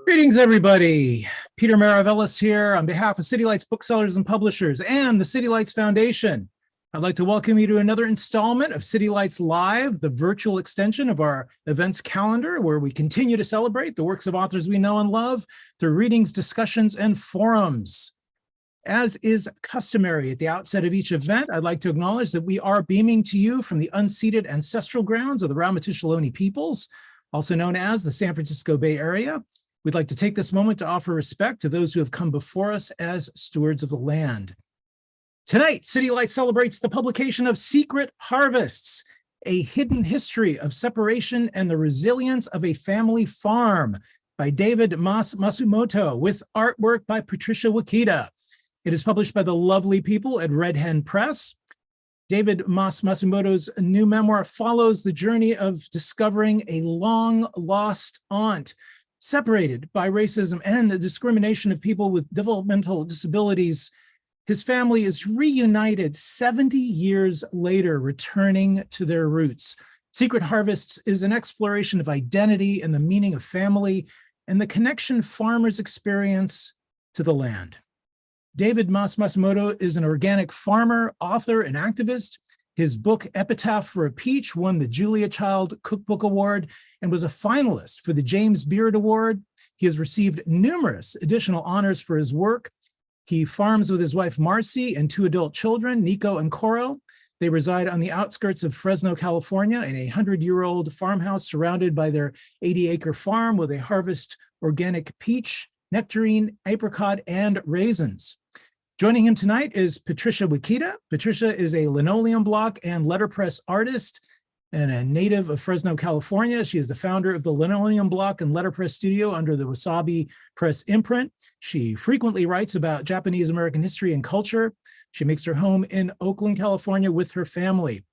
Greetings, everybody. Peter Maravellis here on behalf of City Lights booksellers and publishers and the City Lights Foundation. I'd like to welcome you to another installment of City Lights Live, the virtual extension of our events calendar, where we continue to celebrate the works of authors we know and love through readings, discussions, and forums. As is customary at the outset of each event, I'd like to acknowledge that we are beaming to you from the unceded ancestral grounds of the Ramaytush Ohlone peoples, also known as the San Francisco Bay Area. We'd like to take this moment to offer respect to those who have come before us as stewards of the land. Tonight, City Lights celebrates the publication of Secret Harvests, a hidden history of separation and the resilience of a family farm by David Mas Masumoto, with artwork by Patricia Wakida. It is published by the lovely people at Red Hen Press. David Mas Masumoto's new memoir follows the journey of discovering a long-lost aunt, separated by racism and the discrimination of people with developmental disabilities. His family is reunited 70 years later, returning to their roots. Secret Harvests is an exploration of identity and the meaning of family and the connection farmers experience to the land. David Mas Masumoto is an organic farmer, author, and activist. His book, Epitaph for a Peach, won the Julia Child Cookbook Award and was a finalist for the James Beard Award. He has received numerous additional honors for his work. He farms with his wife, Marcy, and two adult children, Nico and Coro. They reside on the outskirts of Fresno, California, in a 100-year-old farmhouse surrounded by their 80-acre farm, where they harvest organic peach, nectarine, apricot, and raisins. Joining him tonight is Patricia Wakida. Patricia is a linoleum block and letterpress artist and a native of Fresno, California. She is the founder of the Linoleum Block and Letterpress Studio under the Wasabi Press imprint. She frequently writes about Japanese American history and culture. She makes her home in Oakland, California with her family.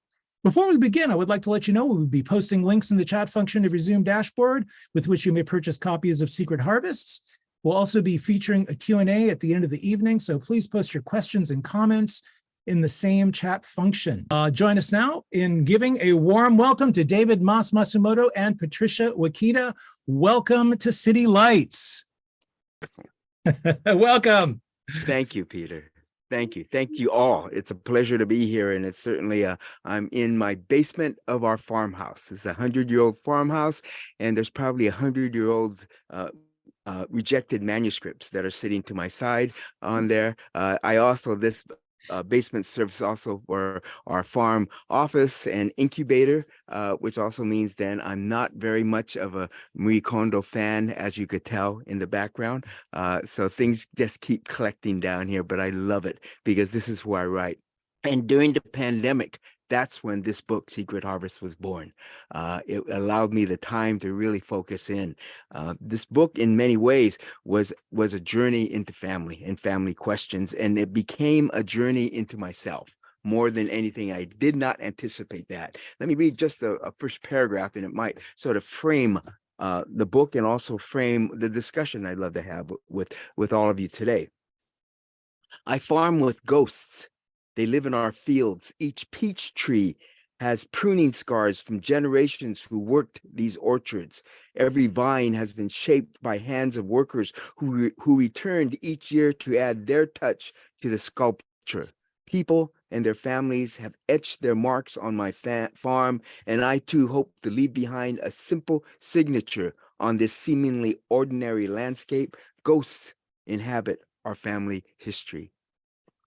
Before we begin, I would like to let you know we will be posting links in the chat function of your Zoom dashboard with which you may purchase copies of Secret Harvests. We'll also be featuring a Q&A at the end of the evening, so please post your questions and comments in the same chat function. Join us now in giving a warm welcome to David Mas Masumoto and Patricia Wakida. Welcome to City Lights. Welcome. Thank you, Peter. Thank you. Thank you all. It's a pleasure to be here. And it's certainly, I'm in my basement of our farmhouse. It's a 100-year-old farmhouse, and there's probably 100-year-old rejected manuscripts that are sitting to my side on there. I also, this basement serves also for our farm office and incubator, which also means then I'm not very much of a Marie Kondo fan, as you could tell in the background. So things just keep collecting down here, but I love it because this is where I write. And during the pandemic, that's when this book, Secret Harvest, was born. It allowed me the time to really focus in. This book, in many ways, was a journey into family and family questions, and it became a journey into myself. More than anything, I did not anticipate that. Let me read just a first paragraph, and it might sort of frame the book and also frame the discussion I'd love to have with all of you today. I farm with ghosts. They live in our fields. Each peach tree has pruning scars from generations who worked these orchards. Every vine has been shaped by hands of workers who returned each year to add their touch to the sculpture. People and their families have etched their marks on my farm, and I too hope to leave behind a simple signature on this seemingly ordinary landscape. Ghosts inhabit our family history.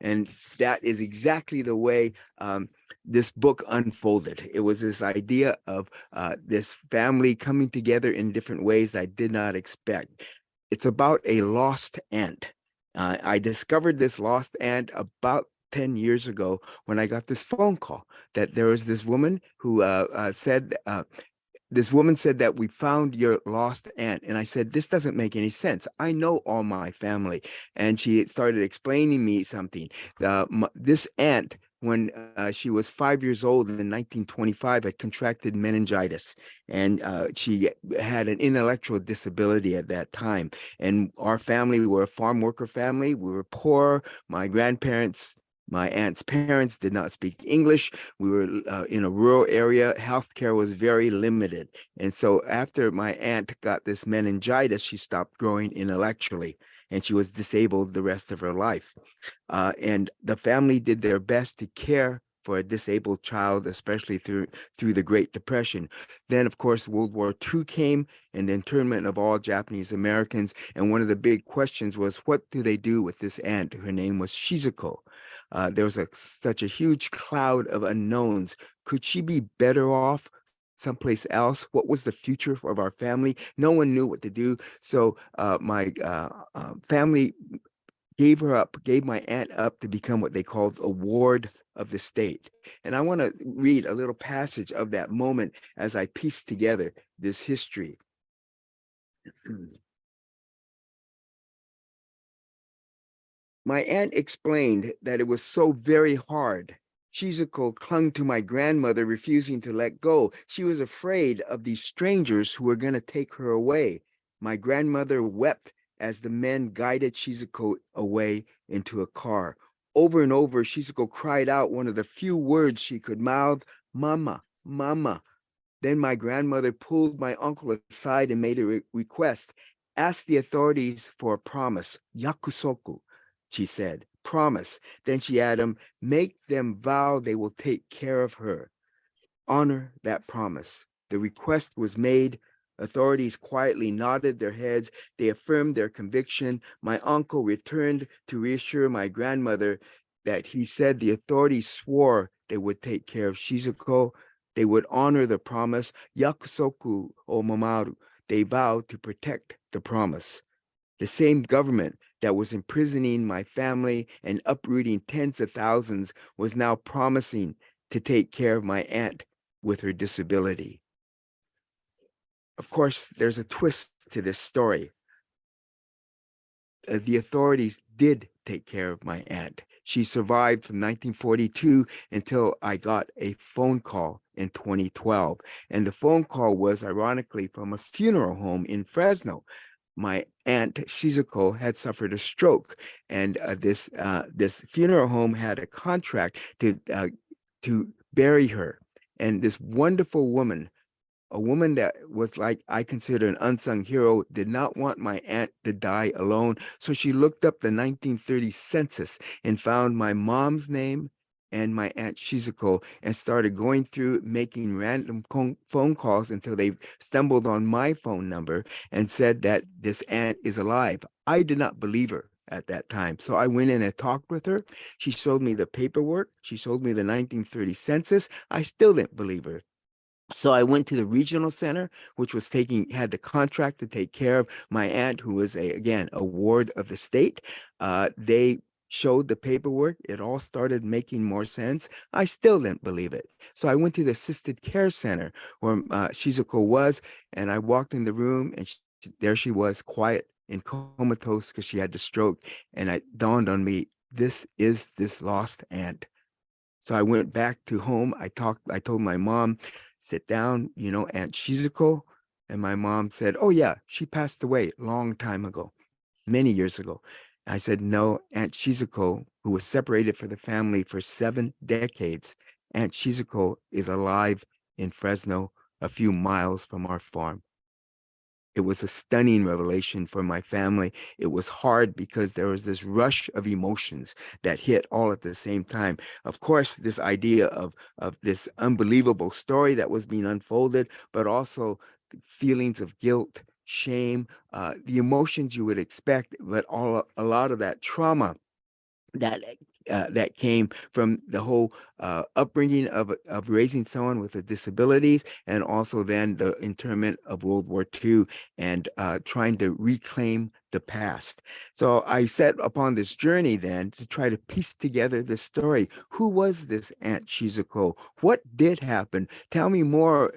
And that is exactly the way this book unfolded. It was this idea of this family coming together in different ways I did not expect. It's about a lost aunt. I discovered this lost aunt about 10 years ago when I got this phone call that there was this woman who said, this woman said that we found your lost aunt. And I said, this doesn't make any sense. I know all my family. And she started explaining me something. This aunt, when she was 5 years old in 1925, had contracted meningitis. And she had an intellectual disability at that time. And our family, we were a farm worker family. We were poor. My grandparents My aunt's parents did not speak English. We were in a rural area. Healthcare was very limited. And so after my aunt got this meningitis, she stopped growing intellectually and she was disabled the rest of her life. And the family did their best to care for a disabled child, especially through the Great Depression. Then, of course, World War II came and the internment of all Japanese Americans. And one of the big questions was, what do they do with this aunt? Her name was Shizuko. There was such a huge cloud of unknowns. Could she be better off someplace else? What was the future of our family? No one knew what to do. So my family gave my aunt up to become what they called a ward of the state. And I want to read a little passage of that moment as I piece together this history. My aunt explained that it was so very hard. Shizuko clung to my grandmother, refusing to let go. She was afraid of these strangers who were going to take her away. My grandmother wept as the men guided Shizuko away into a car. Over and over, Shizuko cried out one of the few words she could mouth, "Mama, Mama." Then my grandmother pulled my uncle aside and made a request. Ask the authorities for a promise, yakusoku, she said, promise. Then she added, make them vow they will take care of her. Honor that promise. The request was made. Authorities quietly nodded their heads. They affirmed their conviction. My uncle returned to reassure my grandmother that he said the authorities swore they would take care of Shizuko. They would honor the promise. Yakusoku o mamaru. They vowed to protect the promise. The same government that was imprisoning my family and uprooting tens of thousands was now promising to take care of my aunt with her disability. Of course, there's a twist to this story. The authorities did take care of my aunt. She survived from 1942 until I got a phone call in 2012. And the phone call was ironically from a funeral home in Fresno. My aunt Shizuko had suffered a stroke, and this funeral home had a contract to bury her. And this wonderful woman, a woman that was like I consider an unsung hero, did not want my aunt to die alone. So she looked up the 1930 census and found my mom's name and my aunt Shizuko and started going through making random phone calls until they stumbled on my phone number and said that this aunt is alive. I did not believe her at that time. So I went in and talked with her. She showed me the paperwork. She showed me the 1930 census. I still didn't believe her. So I went to the regional center, which had the contract to take care of my aunt, who was again, a ward of the state. They showed the paperwork. It all started making more sense. I still didn't believe it. So I went to the assisted care center where Shizuko was, and I walked in the room, and there she was, quiet and comatose because she had the stroke. And it dawned on me, this is this lost aunt. So I went back to home. I told my mom, sit down, Aunt Shizuko. And my mom said, oh yeah, she passed away a long time ago, many years ago. I said, no, Aunt Shizuko, who was separated from the family for 7 decades, Aunt Shizuko is alive in Fresno, a few miles from our farm. It was a stunning revelation for my family. It was hard because there was this rush of emotions that hit all at the same time. Of course, this idea of this unbelievable story that was being unfolded, but also feelings of guilt, shame, the emotions you would expect, but a lot of that trauma that came from the whole upbringing of raising someone with a disabilities, and also then the internment of World War II and trying to reclaim the past. So I set upon this journey then to try to piece together this story. Who was this Aunt Shizuko? What did happen? Tell me more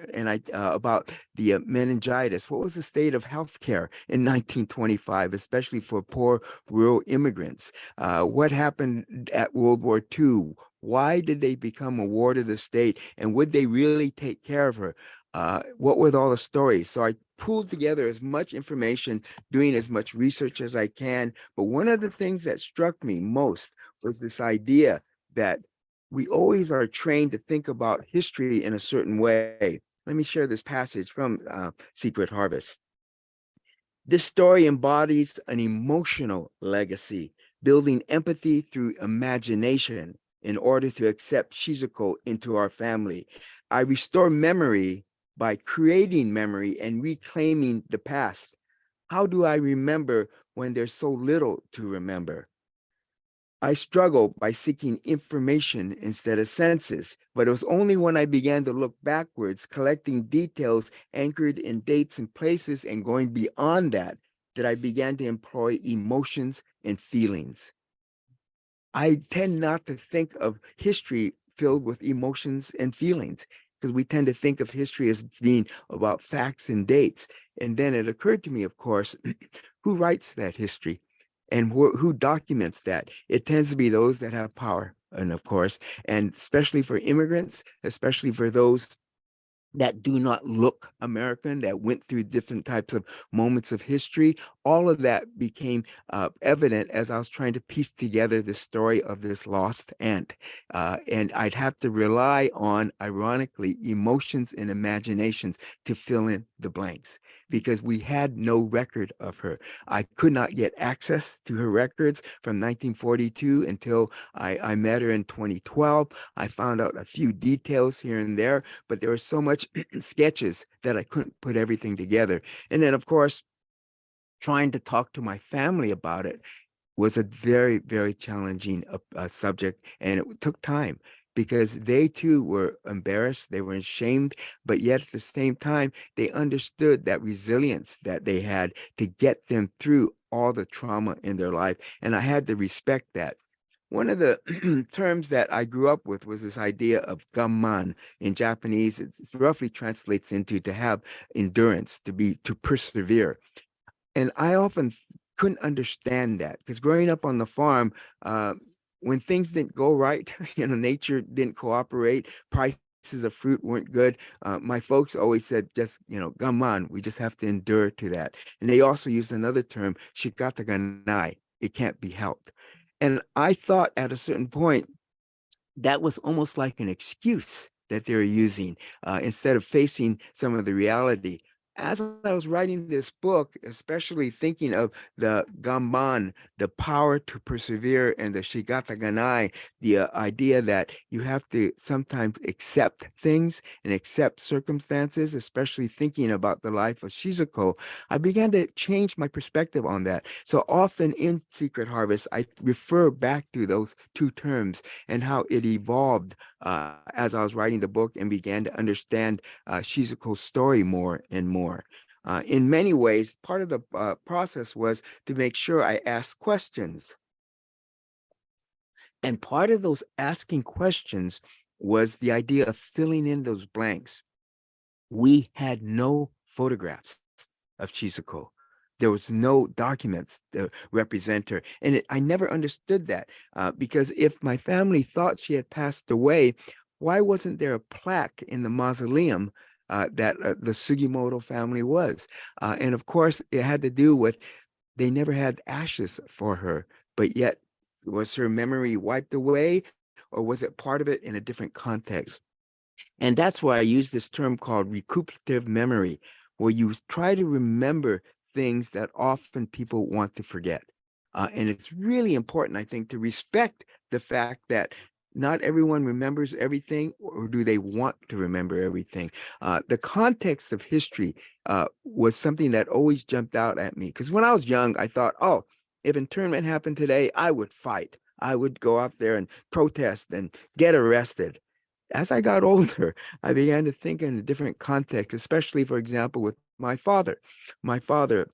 about the meningitis. What was the state of healthcare in 1925, especially for poor rural immigrants? What happened at World War II? Why did they become a ward of the state? And would they really take care of her? What were all the stories? So I pulled together as much information, doing as much research as I can. But one of the things that struck me most was this idea that we always are trained to think about history in a certain way. Let me share this passage from Secret Harvest. This story embodies an emotional legacy, building empathy through imagination in order to accept Shizuko into our family. I restore memory by creating memory and reclaiming the past. How do I remember when there's so little to remember? I struggled by seeking information instead of senses, but it was only when I began to look backwards, collecting details anchored in dates and places, and going beyond that, that I began to employ emotions and feelings. I tend not to think of history filled with emotions and feelings because we tend to think of history as being about facts and dates. And then it occurred to me, of course, who writes that history and who documents that? It tends to be those that have power. And of course, and especially for immigrants, especially for those that do not look American, that went through different types of moments of history. All of that became evident as I was trying to piece together the story of this lost aunt. And I'd have to rely on, ironically, emotions and imaginations to fill in the blanks because we had no record of her. I could not get access to her records from 1942 until I met her in 2012. I found out a few details here and there, but there was so much sketches that I couldn't put everything together. And then, of course, trying to talk to my family about it was a very, very challenging subject, and it took time because they too were embarrassed, they were ashamed, but yet at the same time, they understood that resilience that they had to get them through all the trauma in their life, and I had to respect that. One of the terms that I grew up with was this idea of gamman. In Japanese, it roughly translates into to have endurance, to persevere. And I often couldn't understand that because growing up on the farm, when things didn't go right, nature didn't cooperate, prices of fruit weren't good. My folks always said, just, gamman, we just have to endure to that. And they also used another term, shikata ga nai, it can't be helped. And I thought at a certain point, that was almost like an excuse that they were using instead of facing some of the reality. As I was writing this book, especially thinking of the gamban, the power to persevere, and the shigata ganai, the idea that you have to sometimes accept things and accept circumstances, especially thinking about the life of Shizuko, I began to change my perspective on that. So often in Secret Harvest, I refer back to those two terms and how it evolved as I was writing the book and began to understand Shizuko's story more and more. In many ways, part of the process was to make sure I asked questions. And part of those asking questions was the idea of filling in those blanks. We had no photographs of Shizuko. There was no documents to represent her. And I never understood that because if my family thought she had passed away, why wasn't there a plaque in the mausoleum that the Sugimoto family was? And of course, it had to do with they never had ashes for her, but yet was her memory wiped away or was it part of it in a different context? And that's why I use this term called recuperative memory, where you try to remember things that often people want to forget. And it's really important, I think, to respect the fact that not everyone remembers everything, or do they want to remember everything? The context of history was something that always jumped out at me. Because when I was young, I thought, oh, if internment happened today, I would fight. I would go out there and protest and get arrested. As I got older, I began to think in a different context, especially, for example, with my father. My father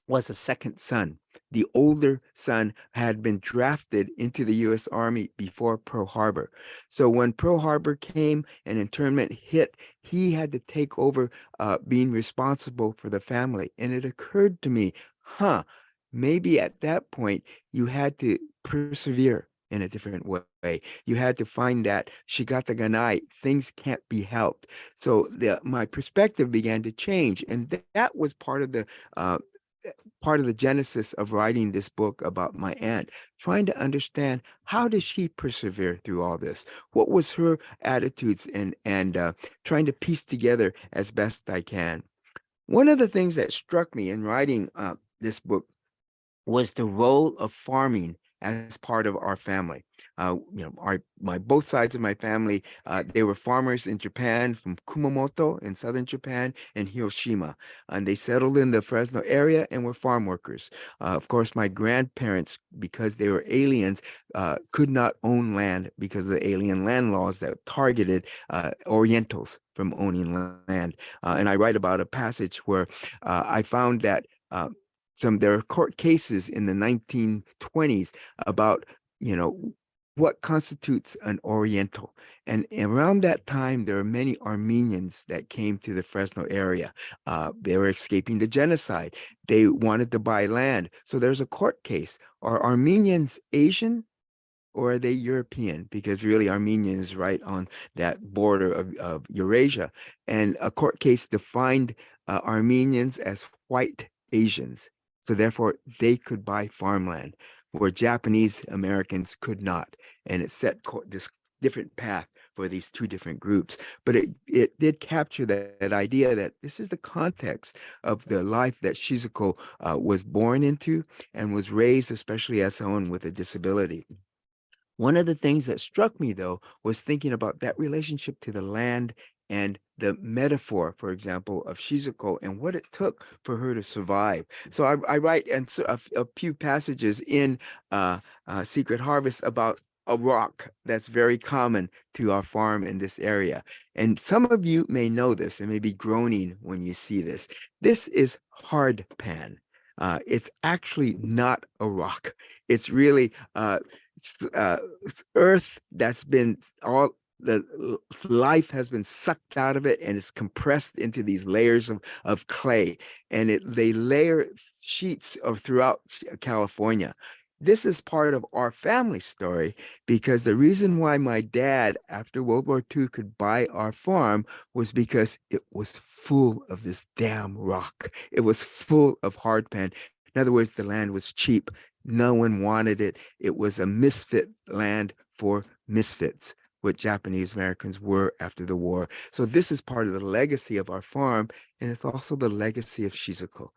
was a second son. The older son had been drafted into the U.S. Army before Pearl Harbor. So when Pearl Harbor came and internment hit, he had to take over being responsible for the family. And it occurred to me, maybe at that point you had to persevere in a different way. You had to find that shigata ganai, things can't be helped. So my perspective began to change. And that was part of the part of the genesis of writing this book about my aunt, trying to understand how did she persevere through all this? What was her attitudes, and trying to piece together as best I can. One of the things that struck me in writing this book was the role of farming as part of our family. Both sides of my family, they were farmers in Japan, from Kumamoto in southern Japan and Hiroshima, and they settled in the Fresno area and were farm workers. Of course, my grandparents, because they were aliens, could not own land because of the alien land laws that targeted Orientals from owning land. And I write about a passage where I found that there are court cases in the 1920s about, what constitutes an Oriental. And around that time, there were many Armenians that came to the Fresno area. They were escaping the genocide. They wanted to buy land. So there's a court case. Are Armenians Asian, or are they European? Because really Armenia is right on that border of Eurasia. And a court case defined Armenians as white Asians. So therefore, they could buy farmland where Japanese Americans could not. And it set this different path for these two different groups. But it did capture that idea that this is the context of the life that Shizuko was born into and was raised, especially as someone with a disability. One of the things that struck me, though, was thinking about that relationship to the land and the metaphor, for example, of Shizuko and what it took for her to survive. So I write a few passages in Secret Harvest about a rock that's very common to our farm in this area. And some of you may know this and may be groaning when you see this. This is hard pan. It's actually not a rock. It's really earth that's been the life has been sucked out of it, and it's compressed into these layers of clay, and they layer sheets of throughout California. This is part of our family story, because the reason why my dad, after World War II, could buy our farm was because it was full of this damn rock. It was full of hardpan. In other words, the land was cheap. No one wanted it. It was a misfit land for misfits, what Japanese Americans were after the war. So this is part of the legacy of our farm, and it's also the legacy of Shizuko,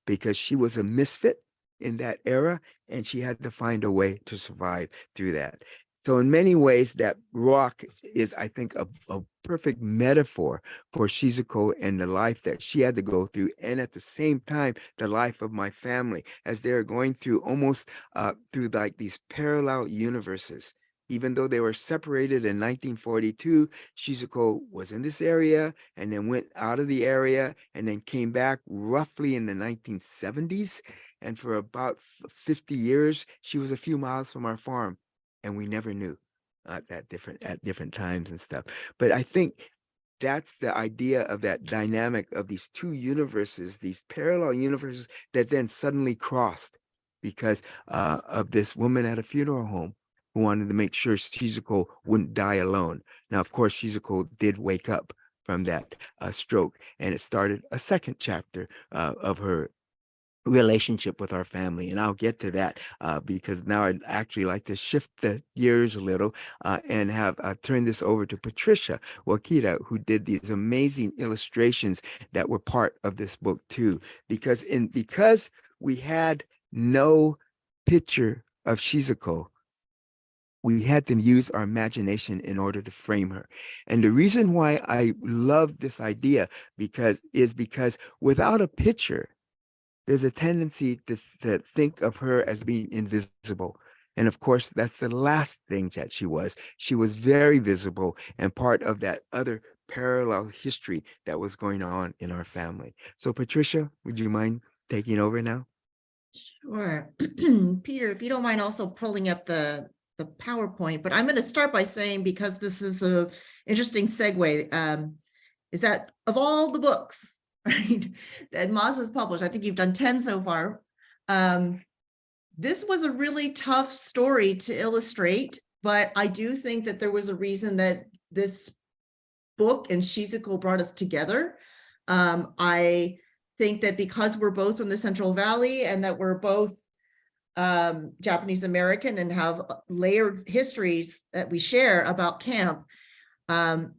because she was a misfit in that era, and she had to find a way to survive through that. So in many ways, that rock is, I think, a perfect metaphor for Shizuko and the life that she had to go through, and at the same time, the life of my family, as they're going through almost through like these parallel universes. Even though they were separated in 1942, Shizuko was in this area and then went out of the area and then came back roughly in the 1970s. And for about 50 years, she was a few miles from our farm, and we never knew at different times and stuff. But I think that's the idea of that dynamic of these two universes, these parallel universes that then suddenly crossed because of this woman at a funeral home who wanted to make sure Shizuko wouldn't die alone. Now, of course, Shizuko did wake up from that stroke, and it started a second chapter of her relationship with our family. And I'll get to that because now I'd actually like to shift the gears a little and have turned this over to Patricia Wakida, who did these amazing illustrations that were part of this book too. Because we had no picture of Shizuko, we had to use our imagination in order to frame her. And the reason why I love this idea is because without a picture, there's a tendency to think of her as being invisible. And of course, that's the last thing that she was. She was very visible and part of that other parallel history that was going on in our family. So Patricia, would you mind taking over now? Sure. Peter, if you don't mind also pulling up the PowerPoint, but I'm going to start by saying, because this is a interesting segue, is that of all the books, right, that Mas has published, I think you've done 10 so far. This was a really tough story to illustrate, but I do think that there was a reason that this book and Shizuko brought us together. I think that because we're both from the Central Valley and that we're both Japanese American and have layered histories that we share about camp,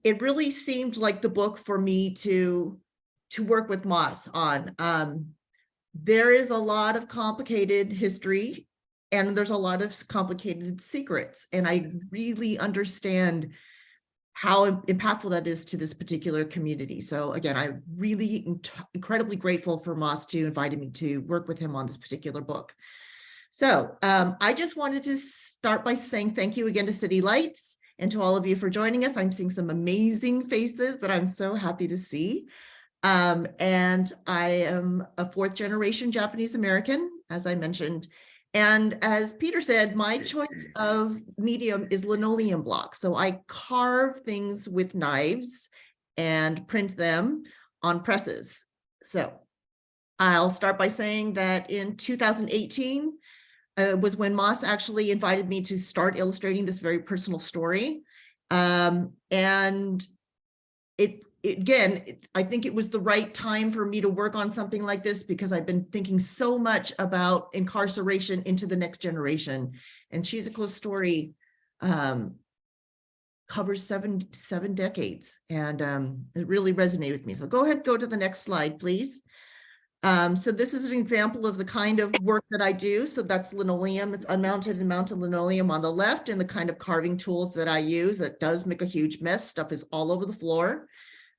it really seemed like the book for me to work with Mas on. There is a lot of complicated history and there's a lot of complicated secrets, and I really understand how impactful that is to this particular community. So again, I'm really incredibly grateful for Mas to inviting me to work with him on this particular book. So I just wanted to start by saying thank you again to City Lights and to all of you for joining us. I'm seeing some amazing faces that I'm so happy to see. And I am a 4th generation Japanese American, as I mentioned. And as Peter said, my choice of medium is linoleum block. So I carve things with knives and print them on presses. So I'll start by saying that in 2018 was when Mas actually invited me to start illustrating this very personal story. And I think it was the right time for me to work on something like this because I've been thinking so much about incarceration into the next generation. And Shizuko's story covers seven decades, and it really resonated with me. So go ahead, go to the next slide, please. So this is an example of the kind of work that I do. So that's linoleum. It's unmounted and mounted linoleum on the left, and the kind of carving tools that I use that does make a huge mess. Stuff is all over the floor.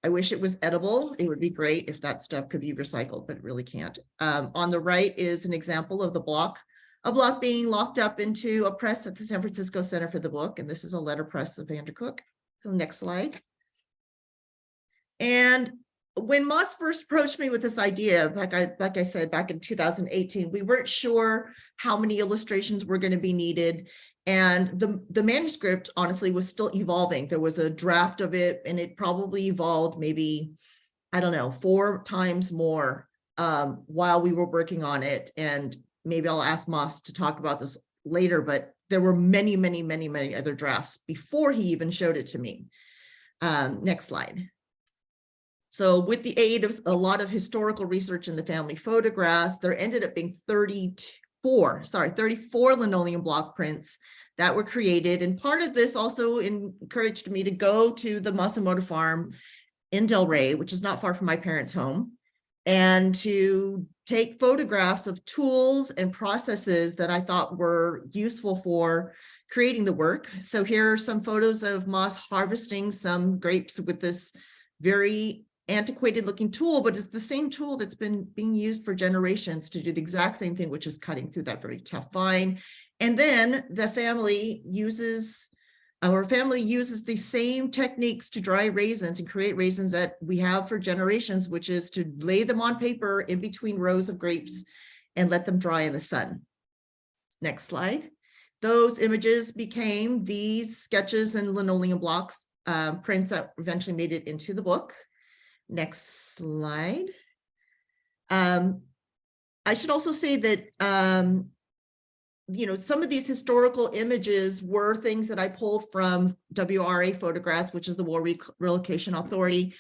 I wish it was edible. It would be great if that stuff could be recycled, but it really can't. On the right is an example of a block being locked up into a press at the San Francisco Center for the Book. And this is a letterpress of Vandercook. So next slide. And when Mas first approached me with this idea, like I said, back in 2018, we weren't sure how many illustrations were going to be needed. And the manuscript, honestly, was still evolving. There was a draft of it, and it probably evolved maybe, I don't know, 4 times more while we were working on it. And maybe I'll ask Mas to talk about this later, but there were many, many, many, many other drafts before he even showed it to me. Next slide. So with the aid of a lot of historical research in the family photographs, there ended up being 34 linoleum block prints that were created. And part of this also encouraged me to go to the Masumoto farm in Delray, which is not far from my parents' home, and to take photographs of tools and processes that I thought were useful for creating the work. So here are some photos of Mas harvesting some grapes with this very antiquated looking tool, but it's the same tool that's been being used for generations to do the exact same thing, which is cutting through that very tough vine. And then the family uses the same techniques to dry raisins and create raisins that we have for generations, which is to lay them on paper in between rows of grapes and let them dry in the sun. Next slide. Those images became these sketches and linoleum blocks, prints that eventually made it into the book. Next slide. I should also say that some of these historical images were things that I pulled from WRA photographs, which is the War Relocation Authority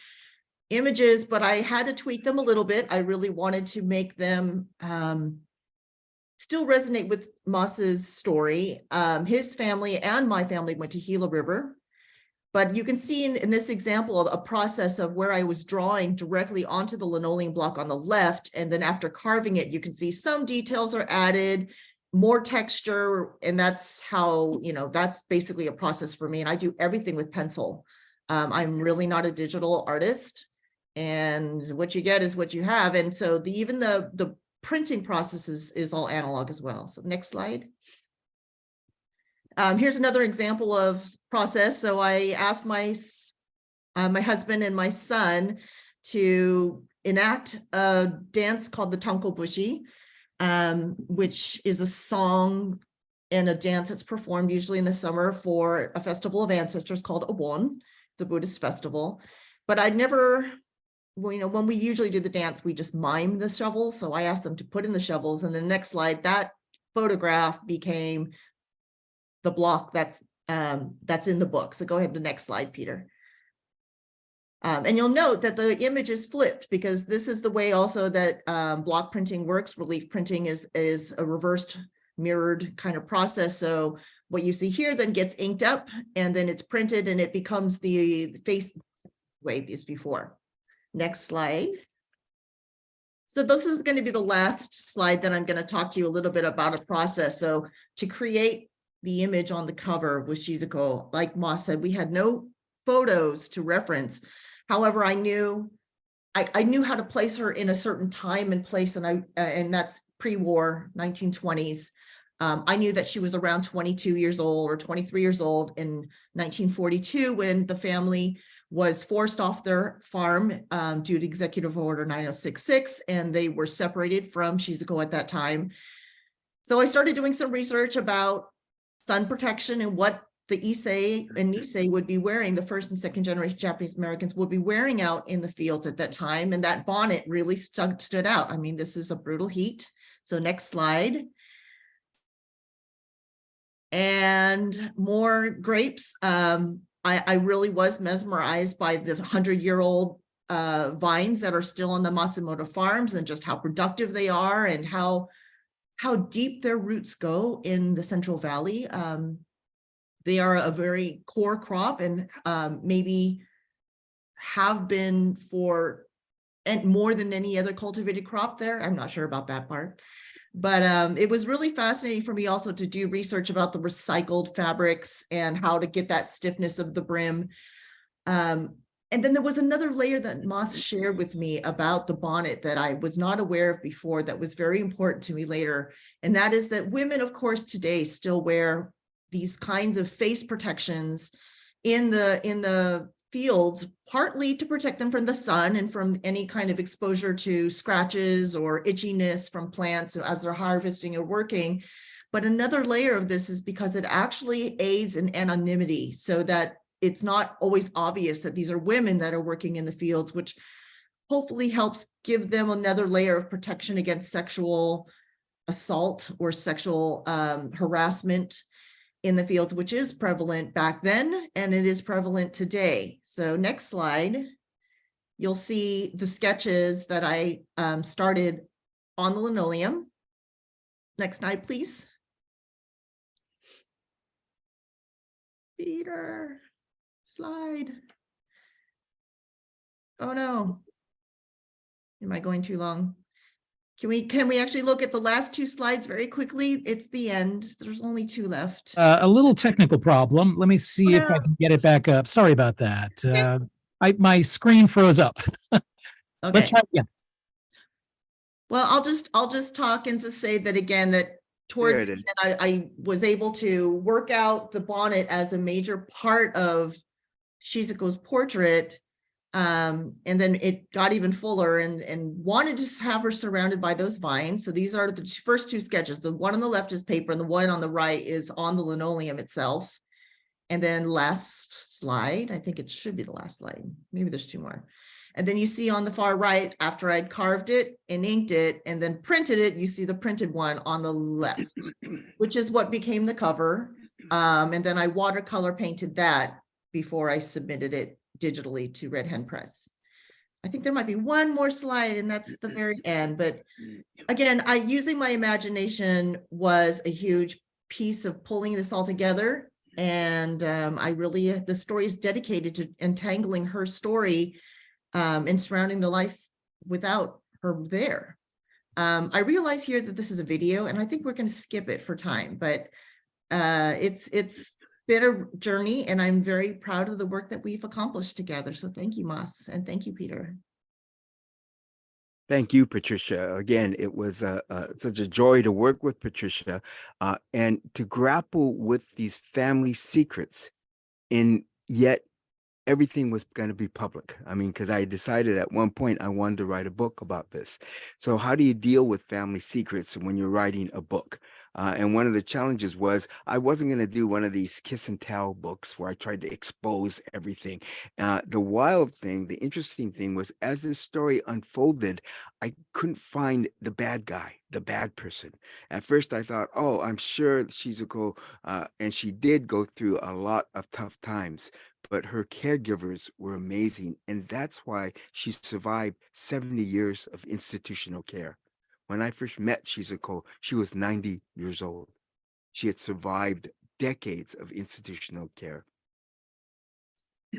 images, but I had to tweak them a little bit. I really wanted to make them still resonate with Mas's story. His family and my family went to Gila River. But you can see in this example a process of where I was drawing directly onto the linoleum block on the left. And then after carving it, you can see some details are added, more texture. And that's how, that's basically a process for me. And I do everything with pencil. I'm really not a digital artist. And what you get is what you have. And so even the printing process is all analog as well. So next slide. Here's another example of process. So I asked my husband and my son to enact a dance called the Tankobushi, which is a song and a dance that's performed usually in the summer for a festival of ancestors called Obon. It's a Buddhist festival. But I'd never, when we usually do the dance, we just mime the shovels. So I asked them to put in the shovels. And the next slide, that photograph became the block that's in the book. So go ahead to the next slide, Peter. And you'll note that the image is flipped because this is the way also that block printing works. Relief printing is a reversed mirrored kind of process. So what you see here then gets inked up and then it's printed and it becomes the face way as before. Next slide. So this is going to be the last slide that I'm going to talk to you a little bit about a process. So to create the image on the cover with Shizuko, like Mas said, we had no photos to reference. However, I knew how to place her in a certain time and place, and that's pre-war 1920s. I knew that she was around 22 years old or 23 years old in 1942 when the family was forced off their farm due to Executive Order 9066, and they were separated from Shizuko at that time. So I started doing some research about sun protection and what the Issei and Nisei would be wearing, the first and second generation Japanese Americans would be wearing out in the fields at that time. And that bonnet really stood out. I mean, this is a brutal heat. So next slide. And more grapes. I really was mesmerized by the 100-year-old vines that are still on the Masumoto farms and just how productive they are and how deep their roots go in the Central Valley. They are a very core crop and maybe have been for more than any other cultivated crop there. I'm not sure about that part. But it was really fascinating for me also to do research about the recycled fabrics and how to get that stiffness of the brim. And then there was another layer that Mas shared with me about the bonnet that I was not aware of before that was very important to me later. And that is that women, of course, today still wear these kinds of face protections in the fields, partly to protect them from the sun and from any kind of exposure to scratches or itchiness from plants as they're harvesting or working. But another layer of this is because it actually aids in anonymity so that it's not always obvious that these are women that are working in the fields, which hopefully helps give them another layer of protection against sexual assault or sexual harassment in the fields, which is prevalent back then, and it is prevalent today. So next slide, you'll see the sketches that I started on the linoleum. Next slide, please. Peter, slide. Oh no, am I going too long? Can we actually look at the last two slides very quickly? It's the end. There's only two left. A little technical problem. Let me see if I can get it back up. Sorry about that. My screen froze up. Okay. Let's try again. Well, I'll just talk and to say that again, that towards the end, I was able to work out the bonnet as a major part of Shizuko's portrait. And then it got even fuller and wanted to have her surrounded by those vines. So these are the first two sketches. The one on the left is paper and the one on the right is on the linoleum itself. And then last slide, I think it should be the last slide. Maybe there's two more. And then you see on the far right, after I'd carved it and inked it and then printed it, you see the printed one on the left, which is what became the cover. And then I watercolor painted that before I submitted it digitally to Red Hen Press. I think there might be one more slide and that's the very end. But again, using my imagination was a huge piece of pulling this all together. And the story is dedicated to entangling her story and surrounding the life without her there. I realize here that this is a video and I think we're going to skip it for time, but it's been a journey and I'm very proud of the work that we've accomplished together. So thank you, Mas, and thank you, Peter. Thank you, Patricia. Again, it was such a joy to work with Patricia and to grapple with these family secrets, and yet everything was going to be public. I mean, because I decided at one point I wanted to write a book about this. So how do you deal with family secrets when you're writing a book? And one of the challenges was I wasn't going to do one of these kiss and tell books where I tried to expose everything. The interesting thing was as this story unfolded, I couldn't find the bad guy, the bad person. At first I thought, oh, I'm sure Shizuko, and she did go through a lot of tough times. but her caregivers were amazing. And that's why she survived 70 years of institutional care. When I first met Shizuko, she was 90 years old. She had survived decades of institutional care.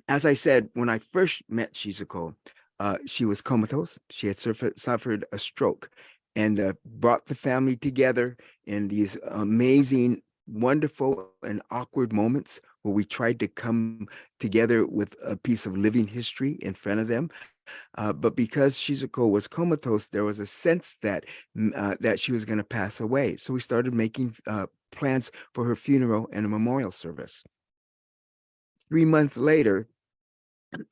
As I said, when I first met Shizuko, she was comatose. She had suffered a stroke, and brought the family together in these amazing, wonderful, and awkward moments where we tried to come together with a piece of living history in front of them. But because Shizuko was comatose, there was a sense that that she was going to pass away. So we started making plans for her funeral and a memorial service. 3 months later,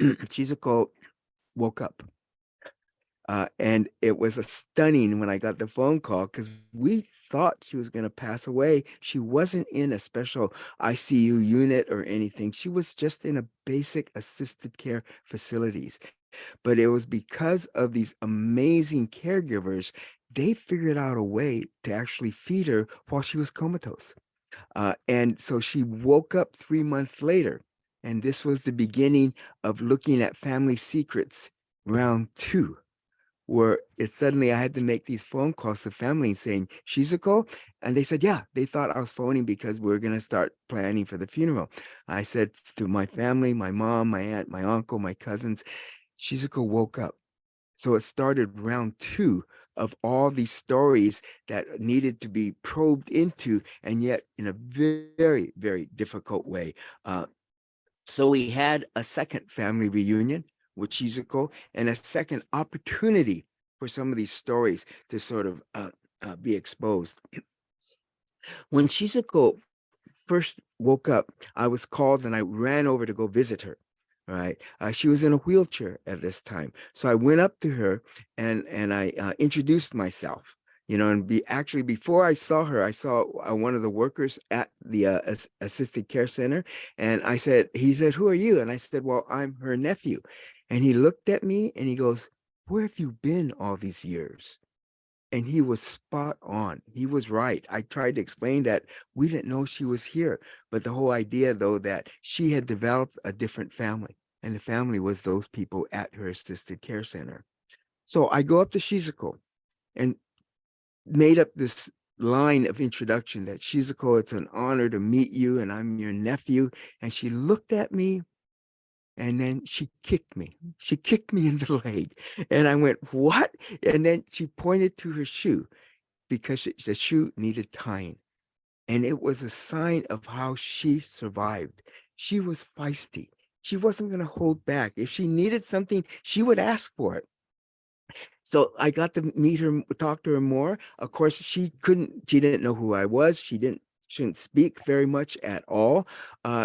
Shizuko woke up. And it was a stunning when I got the phone call, because we thought she was going to pass away. She wasn't in a special ICU unit or anything. She was just in a basic assisted care facilities. But it was because of these amazing caregivers, they figured out a way to actually feed her while she was comatose. And so she woke up 3 months later. And this was the beginning of looking at family secrets round 2, where it suddenly I had to make these phone calls to family saying, Shizuko? And they said, yeah, they thought I was phoning because we were going to start planning for the funeral. I said to my family, my mom, my aunt, my uncle, my cousins, Shizuko woke up. So it started round 2 of all these stories that needed to be probed into, and yet in a very, very difficult way. So we had a second family reunion with Shizuko and a second opportunity for some of these stories to sort of be exposed. When Shizuko first woke up, I was called and I ran over to go visit her. Right, she was in a wheelchair at this time, so I went up to her and I introduced myself. And actually before I saw her, I saw one of the workers at the assisted care center, and he said, "Who are you?" And I said, "Well, I'm her nephew." And he looked at me and he goes, "Where have you been all these years?" And he was spot on. He was right. I tried to explain that we didn't know she was here, but the whole idea, though, that she had developed a different family, and the family was those people at her assisted care center. So I go up to Shizuko and made up this line of introduction that, Shizuko, it's an honor to meet you, and I'm your nephew. And she looked at me, and then she kicked me. She kicked me in the leg. And I went, what? And then she pointed to her shoe, because the shoe needed tying. And it was a sign of how she survived. She was feisty. She wasn't going to hold back. If she needed something, she would ask for it. So I got to meet her, talk to her more. Of course, she didn't know who I was. Shouldn't speak very much at all.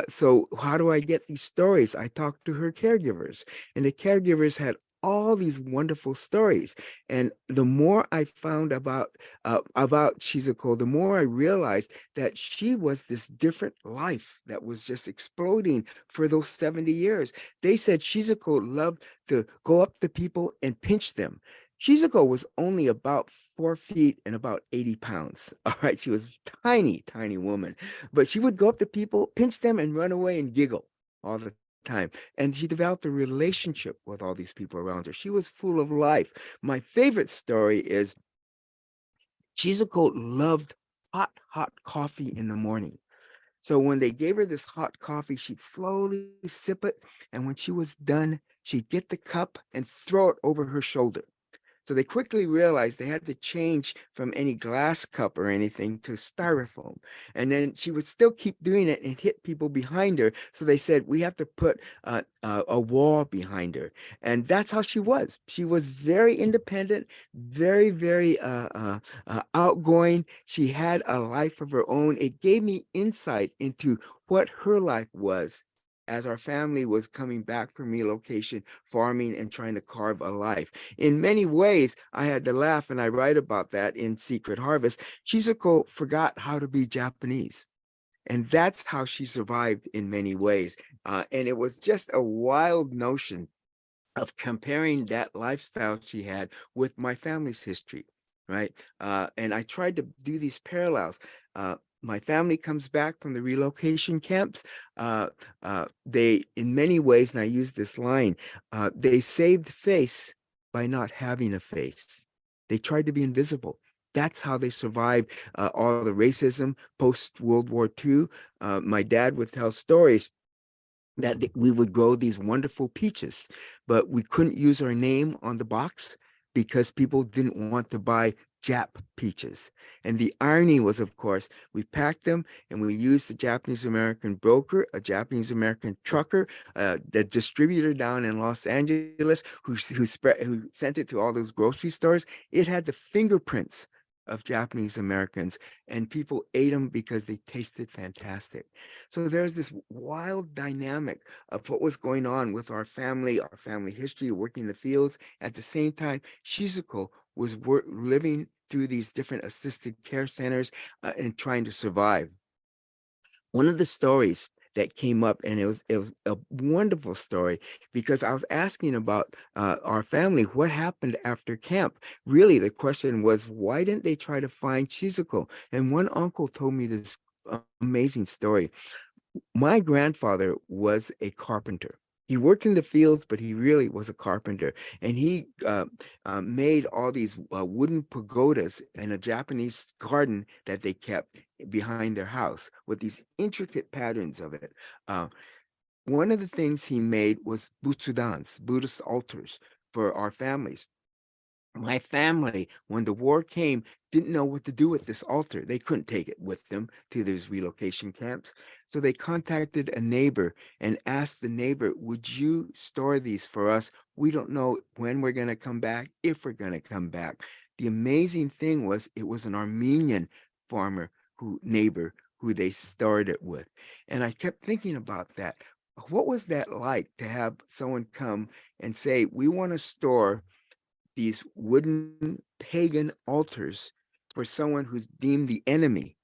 So how do I get these stories? I talked to her caregivers, and the caregivers had all these wonderful stories. And the more I found about Shizuko, the more I realized that she was this different life that was just exploding for those 70 years. They said Shizuko loved to go up to people and pinch them. Shizuko was only about 4 feet and about 80 pounds. All right. She was tiny, tiny woman, but she would go up to people, pinch them, and run away and giggle all the time. And she developed a relationship with all these people around her. She was full of life. My favorite story is Shizuko loved hot, hot coffee in the morning. So when they gave her this hot coffee, she'd slowly sip it. And when she was done, she'd get the cup and throw it over her shoulder. So they quickly realized they had to change from any glass cup or anything to styrofoam. And then she would still keep doing it and hit people behind her. So they said, we have to put a wall behind her. And that's how she was. She was very independent, very, very outgoing. She had a life of her own. It gave me insight into what her life was as our family was coming back from relocation, farming, and trying to carve a life. In many ways, I had to laugh, and I write about that in Secret Harvest. Shizuko forgot how to be Japanese. And that's how she survived in many ways. And it was just a wild notion of comparing that lifestyle she had with my family's history, right? And I tried to do these parallels. my family comes back from the relocation camps. They, in many ways, and I use this line, they saved face by not having a face. They tried to be invisible. That's how they survived all the racism post World War II. My dad would tell stories that we would grow these wonderful peaches, but we couldn't use our name on the box because people didn't want to buy Jap peaches. And the irony was, of course, we packed them and we used the Japanese American broker, a Japanese American trucker, the distributor down in Los Angeles who sent it to all those grocery stores. It had the fingerprints of Japanese Americans, and people ate them because they tasted fantastic. So there's this wild dynamic of what was going on with our family history, working in the fields. At the same time, Shizuko was living through these different assisted care centers and trying to survive. One of the stories that came up, and it was a wonderful story, because I was asking about our family, what happened after camp. Really, the question was, why didn't they try to find Shizuko? And one uncle told me this amazing story. My grandfather was a carpenter. He worked in the fields, but he really was a carpenter. And he made all these wooden pagodas in a Japanese garden that they kept behind their house with these intricate patterns of it. One of the things he made was butsudans, Buddhist altars for our families. My family, when the war came, didn't know what to do with this altar. They couldn't take it with them to these relocation camps. So they contacted a neighbor and asked the neighbor, would you store these for us? We don't know when we're going to come back, if we're going to come back. The amazing thing was it was an Armenian neighbor who they stored it with. And I kept thinking about that. What was that like to have someone come and say, we want to store these wooden pagan altars for someone who's deemed the enemy?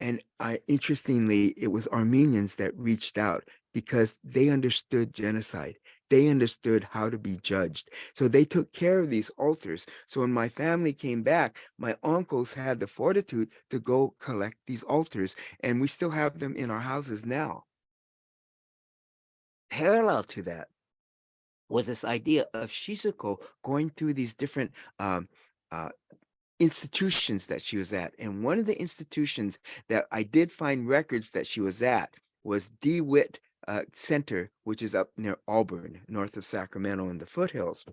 And interestingly, it was Armenians that reached out because they understood genocide. They understood how to be judged. So they took care of these altars. So when my family came back, my uncles had the fortitude to go collect these altars, and we still have them in our houses now. Parallel to that was this idea of Shizuko going through these different uh, institutions that she was at. And one of the institutions that I did find records that she was at was DeWitt Center, which is up near Auburn, north of Sacramento in the foothills.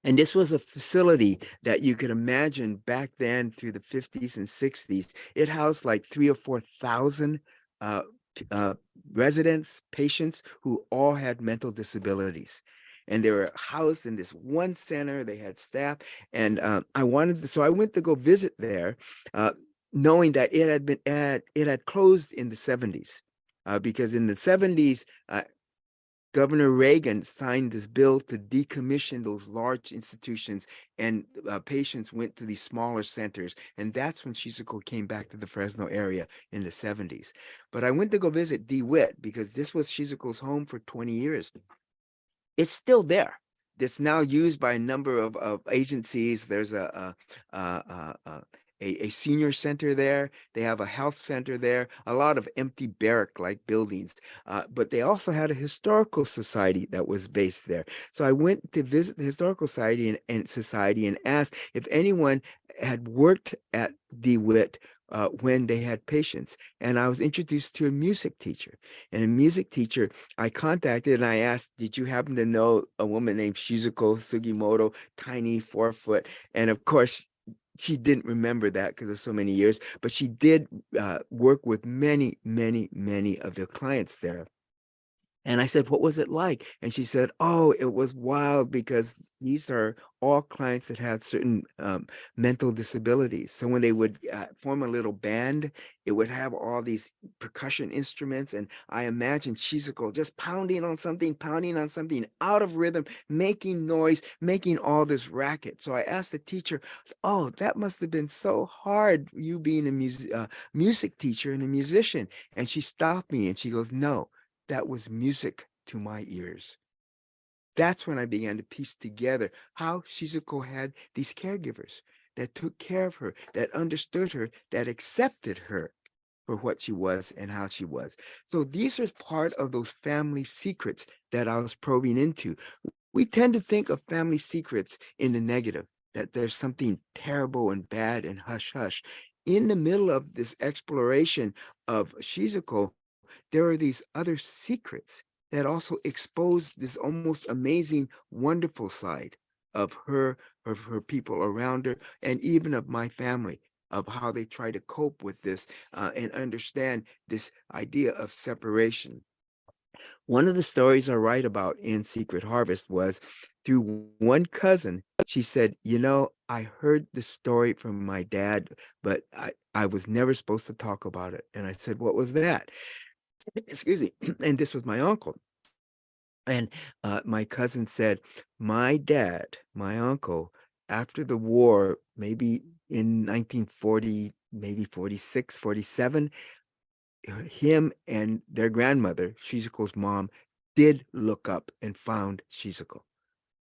And this was a facility that you could imagine back then through the 50s and 60s. It housed like 3,000 or 4,000 residents, patients who all had mental disabilities. And they were housed in this one center. They had staff, and so I went to go visit there, knowing that it had closed in the 70s, because in the 70s, Governor Reagan signed this bill to decommission those large institutions, and patients went to these smaller centers. And that's when Shizuko came back to the Fresno area in the 70s. But I went to go visit DeWitt because this was Shizuko's home for 20 years. It's still there. It's now used by a number of agencies. There's a senior center there. They have a health center there, a lot of empty barrack-like buildings. But they also had a historical society that was based there. So I went to visit the historical society and asked if anyone had worked at DeWitt when they had patients. And I was introduced to a music teacher. And a music teacher I contacted, and I asked, did you happen to know a woman named Shizuko Sugimoto, tiny 4 foot? And of course, she didn't remember that because of so many years, but she did work with many, many, many of the clients there. And I said, what was it like? And she said, oh, it was wild because these are all clients that have certain mental disabilities. So when they would form a little band, it would have all these percussion instruments. And I imagined Shizuko just pounding on something out of rhythm, making noise, making all this racket. So I asked the teacher, oh, that must have been so hard, you being a music teacher and a musician. And she stopped me and she goes, no. That was music to my ears. That's when I began to piece together how Shizuko had these caregivers that took care of her, that understood her, that accepted her. for what she was and how she was. So these are part of those family secrets that I was probing into. We tend to think of family secrets in the negative, that there's something terrible and bad and hush hush. In the middle of this exploration of Shizuko, there are these other secrets that also expose this almost amazing, wonderful side of her people around her, and even of my family, of how they try to cope with this and understand this idea of separation. One of the stories I write about in Secret Harvest was through one cousin. She said, you know, I heard the story from my dad, but I was never supposed to talk about it. And I said, what was that? Excuse me. And this was my uncle. And my cousin said, my dad, my uncle, after the war, maybe in 1940, maybe 46, 47, him and their grandmother, Shizuko's mom, did look up and found Shizuko.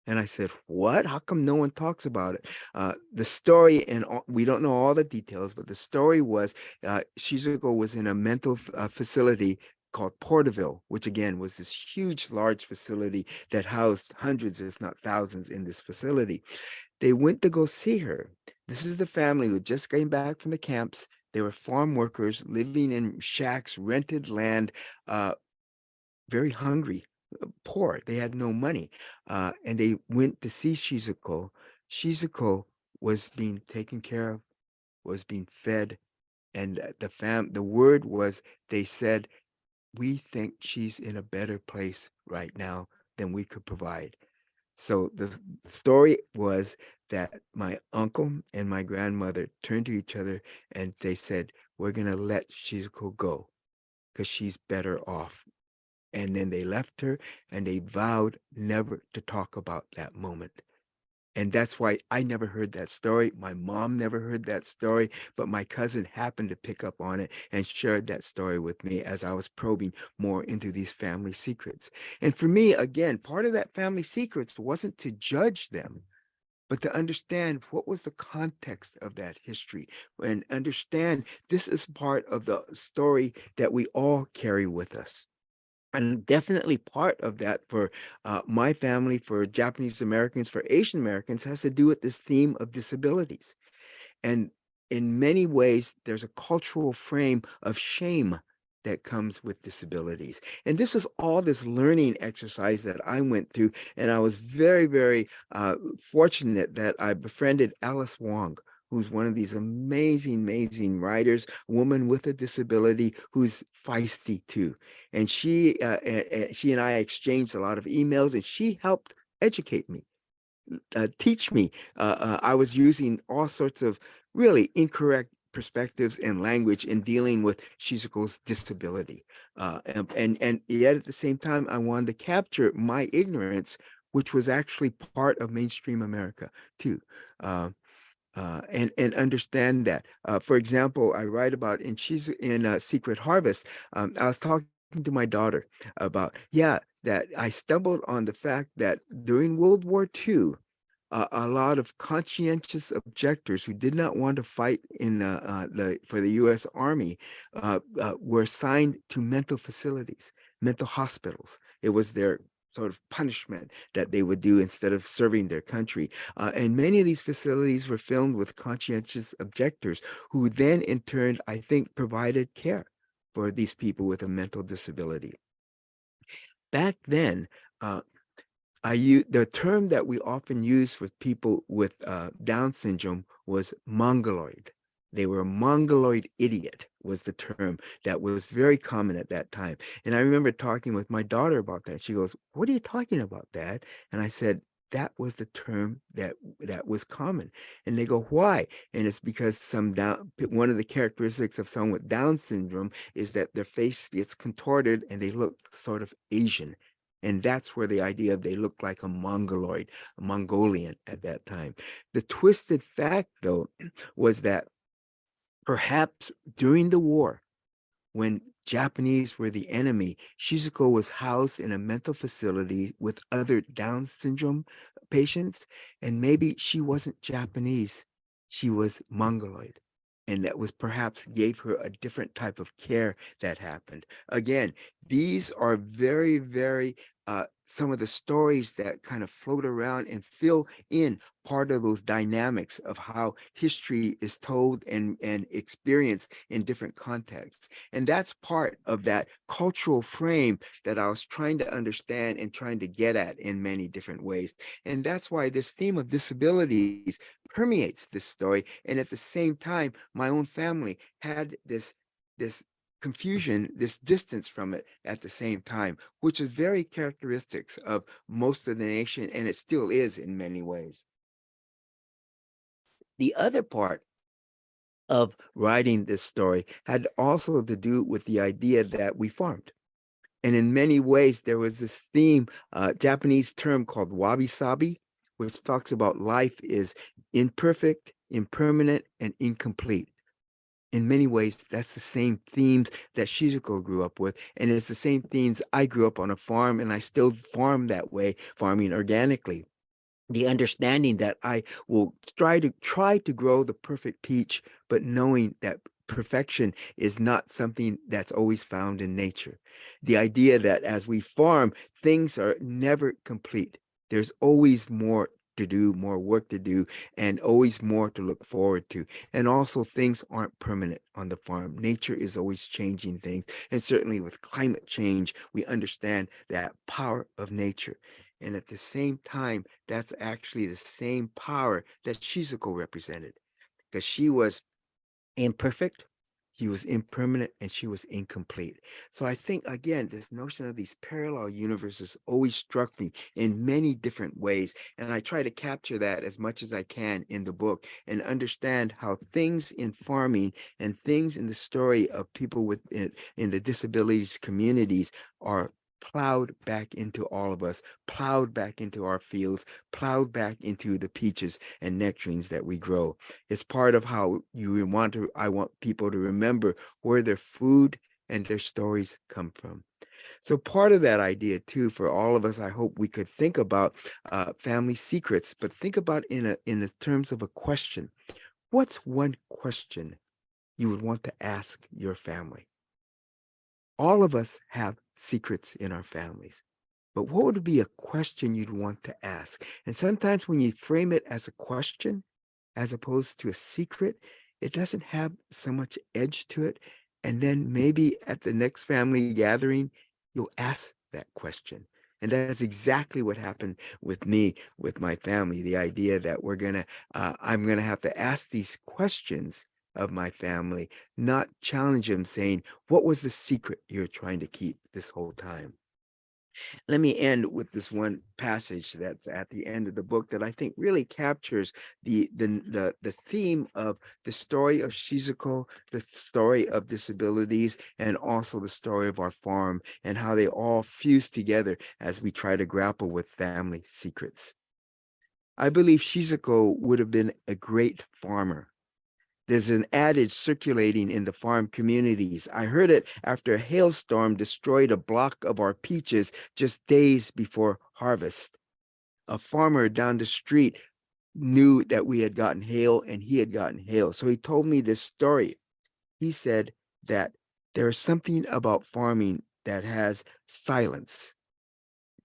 And I said, what? How come no one talks about it? The story, and we don't know all the details, but the story was Shizuko was in a mental facility called Porterville, which again was this huge, large facility that housed hundreds, if not thousands, in this facility. They went to go see her. This is the family who just came back from the camps. They were farm workers living in shacks, rented land, very hungry, poor. They had no money. And they went to see Shizuko. Shizuko was being taken care of, was being fed. And the word was, they said, we think she's in a better place right now than we could provide. So the story was that my uncle and my grandmother turned to each other and they said, we're going to let Shizuko go because she's better off. And then they left her and they vowed never to talk about that moment. And that's why I never heard that story. My mom never heard that story, but my cousin happened to pick up on it and shared that story with me as I was probing more into these family secrets. And for me, again, part of that family secrets wasn't to judge them, but to understand what was the context of that history and understand this is part of the story that we all carry with us. And definitely part of that for my family, for Japanese Americans, for Asian Americans, has to do with this theme of disabilities. And in many ways, there's a cultural frame of shame that comes with disabilities. And this was all this learning exercise that I went through. And I was very, very fortunate that I befriended Alice Wong, who's one of these amazing, amazing writers, a woman with a disability who's feisty too. And she and I exchanged a lot of emails, and she helped educate me, teach me. I was using all sorts of really incorrect perspectives and language in dealing with Shizuko's disability. And yet at the same time, I wanted to capture my ignorance, which was actually part of mainstream America too. And understand that. For example, I write about in Secret Harvest. I was talking to my daughter about, that I stumbled on the fact that during World War II, a lot of conscientious objectors who did not want to fight in for the U.S. Army were assigned to mental facilities, mental hospitals. It was their sort of punishment that they would do instead of serving their country. And many of these facilities were filled with conscientious objectors who then in turn, I think, provided care for these people with a mental disability. Back then, the term that we often use with people with Down syndrome was mongoloid. They were a mongoloid idiot was the term that was very common at that time. And I remember talking with my daughter about that. She goes, what are you talking about, Dad? And I said, that was the term that was common. And they go, why? And it's because one of the characteristics of someone with Down syndrome is that their face gets contorted and they look sort of Asian. And that's where the idea of they look like a Mongoloid, a Mongolian at that time. The twisted fact, though, was that perhaps during the war, when Japanese were the enemy, Shizuko was housed in a mental facility with other Down syndrome patients, and maybe she wasn't Japanese, she was Mongoloid. and that was perhaps gave her a different type of care that happened. Again, these are very, very some of the stories that kind of float around and fill in part of those dynamics of how history is told and experienced in different contexts. And that's part of that cultural frame that I was trying to understand and trying to get at in many different ways. And that's why this theme of disabilities permeates this story. And at the same time, my own family had this confusion, this distance from it at the same time, which is very characteristic of most of the nation, and it still is in many ways. The other part of writing this story had also to do with the idea that we farmed. And in many ways, there was this theme, Japanese term called wabi-sabi, which talks about life is imperfect, impermanent, and incomplete. In many ways, that's the same themes that Shizuko grew up with. And it's the same themes I grew up on a farm, and I still farm that way, farming organically. The understanding that I will try to grow the perfect peach, but knowing that perfection is not something that's always found in nature. The idea that as we farm, things are never complete. There's always more to do, more work to do, and always more to look forward to. And also things aren't permanent on the farm. Nature is always changing things. And certainly with climate change, we understand that power of nature. And at the same time, that's actually the same power that Shizuko represented, because she was imperfect, she was impermanent, and she was incomplete. So I think, again, this notion of these parallel universes always struck me in many different ways. And I try to capture that as much as I can in the book and understand how things in farming and things in the story of people in the disabilities communities are plowed back into all of us, plowed back into our fields, plowed back into the peaches and nectarines that we grow. It's part of how I want people to remember where their food and their stories come from. So part of that idea too, for all of us, I hope we could think about family secrets, but think about in the terms of a question. What's one question you would want to ask your family? All of us have secrets in our families, but what would be a question you'd want to ask? And sometimes when you frame it as a question, as opposed to a secret, it doesn't have so much edge to it. And then maybe at the next family gathering, you'll ask that question. And that's exactly what happened with me, with my family. The idea that I'm gonna have to ask these questions of my family, not challenge them saying, what was the secret you're trying to keep this whole time? Let me end with this one passage that's at the end of the book that I think really captures the theme of the story of Shizuko, the story of disabilities, and also the story of our farm and how they all fuse together as we try to grapple with family secrets. I believe Shizuko would have been a great farmer. There's an adage circulating in the farm communities. I heard it after a hailstorm destroyed a block of our peaches just days before harvest. A farmer down the street knew that we had gotten hail and he had gotten hail. So he told me this story. He said that there is something about farming that has silence.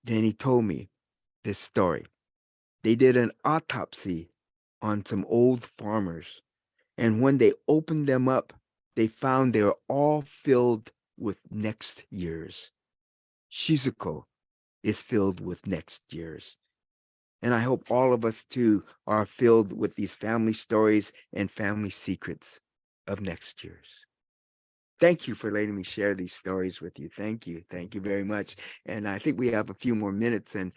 Then he told me this story. They did an autopsy on some old farmers. And when they opened them up, they found they were all filled with next years. Shizuko is filled with next years. And I hope all of us too are filled with these family stories and family secrets of next years. Thank you for letting me share these stories with you. Thank you. Thank you very much. And I think we have a few more minutes and